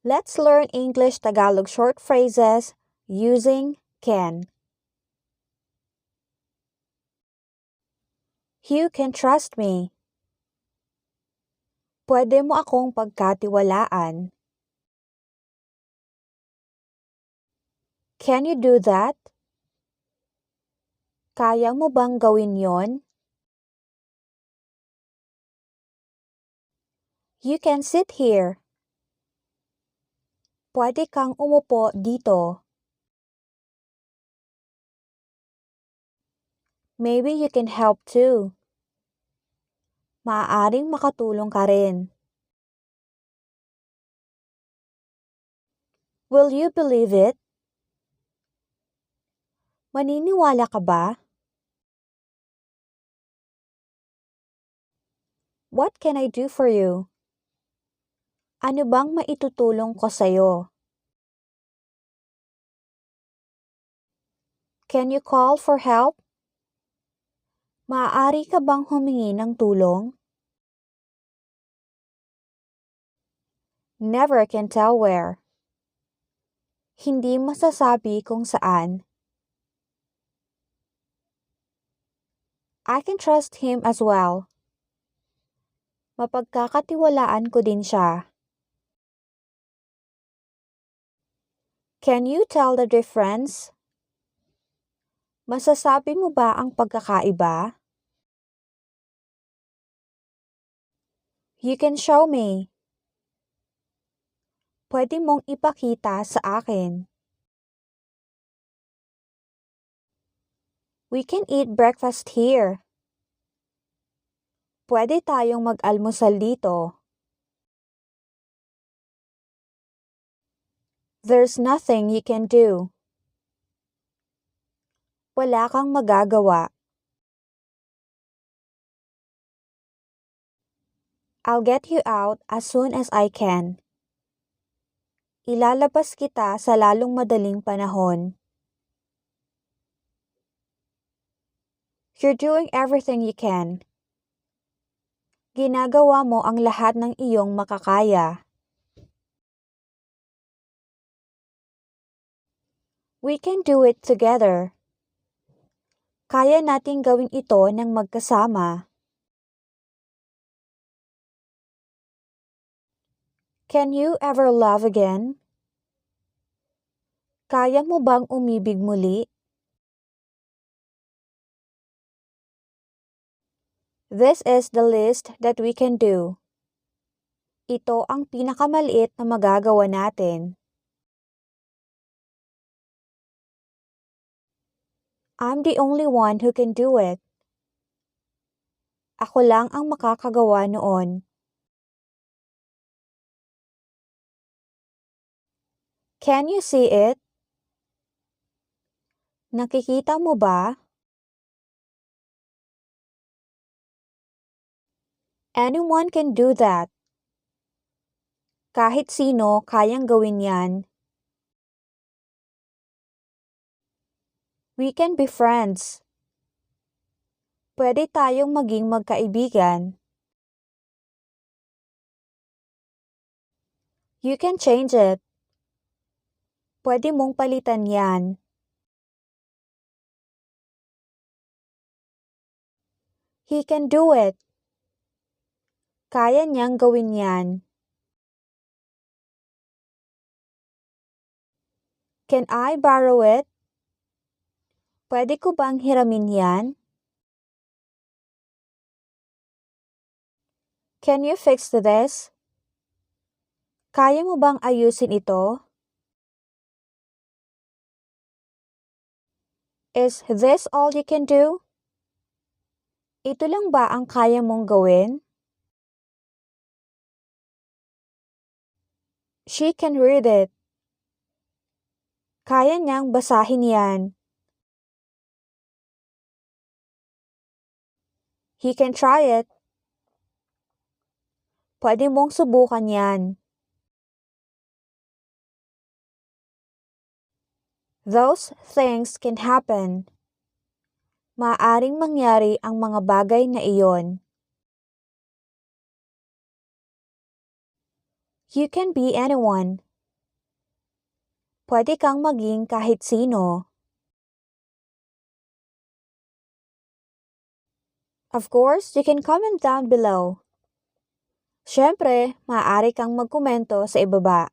Let's learn English-Tagalog short phrases using can. You can trust me. Pwede mo akong pagkatiwalaan. Can you do that? Kaya mo bang gawin yon? You can sit here. Pwede kang umupo dito. Maybe you can help too. Maaaring makatulong ka rin. Will you believe it? Maniniwala ka ba? What can I do for you? Ano bang maitutulong ko sa'yo? Can you call for help? Maaari ka bang humingi ng tulong? Never can tell where. Hindi masasabi kung saan. I can trust him as well. Mapagkakatiwalaan ko din siya. Can you tell the difference? Masasabi mo ba ang pagkakaiba? You can show me. Pwede mong ipakita sa akin. We can eat breakfast here. Pwede tayong mag-almusal dito. There's nothing you can do. Wala kang magagawa. I'll get you out as soon as I can. Ilalabas kita sa lalong madaling panahon. You're doing everything you can. Ginagawa mo ang lahat ng iyong makakaya. We can do it together. Kaya nating gawin ito ng magkasama. Can you ever love again? Kaya mo bang umibig muli? This is the least that we can do. Ito ang pinakamaliit na magagawa natin. I'm the only one who can do it. Ako lang ang makakagawa noon. Can you see it? Nakikita mo ba? Anyone can do that. Kahit sino kayang gawin yan. We can be friends. Pwede tayong maging magkaibigan. You can change it. Pwede mong palitan yan. He can do it. Kaya niyang gawin yan. Can I borrow it? Pwede ko bang hiramin yan? Can you fix this? Kaya mo bang ayusin ito? Is this all you can do? Ito lang ba ang kaya mong gawin? She can read it. Kaya niyang basahin yan. He can try it. Pwede mong subukan yan. Those things can happen. Maaaring mangyari ang mga bagay na iyon. You can be anyone. Pwede kang maging kahit sino. Of course, you can comment down below. Siyempre, maaari kang magkomento sa ibaba.